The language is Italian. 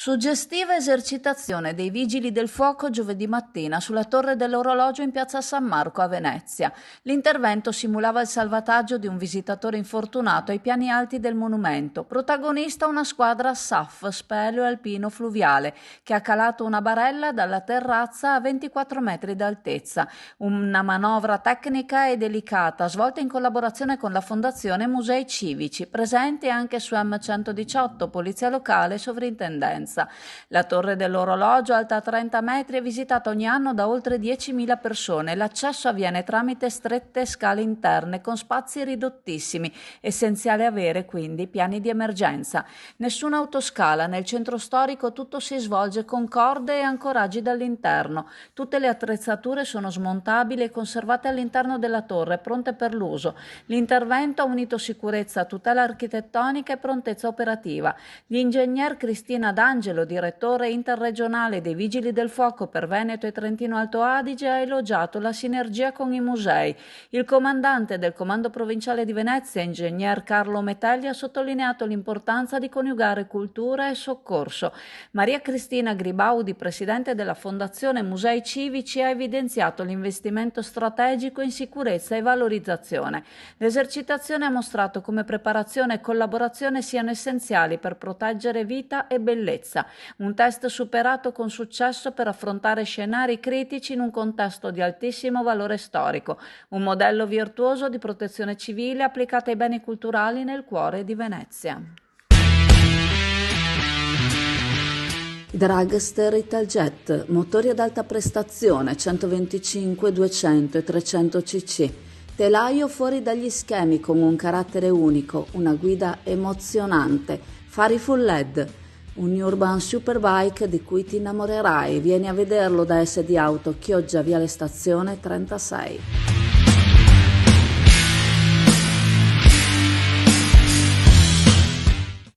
Suggestiva esercitazione dei Vigili del Fuoco giovedì mattina sulla Torre dell'Orologio in piazza San Marco a Venezia. L'intervento simulava il salvataggio di un visitatore infortunato ai piani alti del monumento. Protagonista una squadra SAF, Speleo Alpino Fluviale, che ha calato una barella dalla terrazza a 24 metri d'altezza. Una manovra tecnica e delicata, svolta in collaborazione con la Fondazione Musei Civici, presente anche su M118, Polizia Locale e Sovrintendenza. La Torre dell'Orologio, alta 30 metri, è visitata ogni anno da oltre 10.000 persone. L'accesso avviene tramite strette scale interne con spazi ridottissimi. Essenziale avere quindi piani di emergenza. Nessuna autoscala, nel centro storico tutto si svolge con corde e ancoraggi dall'interno. Tutte le attrezzature sono smontabili e conservate all'interno della torre, pronte per l'uso. L'intervento ha unito sicurezza, tutela architettonica e prontezza operativa. Gli ingegner Cristina D'Angelo, direttore interregionale dei Vigili del Fuoco per Veneto e Trentino Alto Adige, ha elogiato la sinergia con i musei. Il comandante del Comando Provinciale di Venezia, ingegner Carlo Metelli, ha sottolineato l'importanza di coniugare cultura e soccorso. Maria Cristina Gribaudi, presidente della Fondazione Musei Civici, ha evidenziato l'investimento strategico in sicurezza e valorizzazione. L'esercitazione ha mostrato come preparazione e collaborazione siano essenziali per proteggere vita e bellezza. Un test superato con successo per affrontare scenari critici in un contesto di altissimo valore storico. Un modello virtuoso di protezione civile applicata ai beni culturali nel cuore di Venezia. Dragster Italjet, motori ad alta prestazione 125, 200 e 300 cc. Telaio fuori dagli schemi con un carattere unico, una guida emozionante, fari full LED. Un Urban Superbike di cui ti innamorerai. Vieni a vederlo da SD Auto, Chioggia, Viale Stazione 36.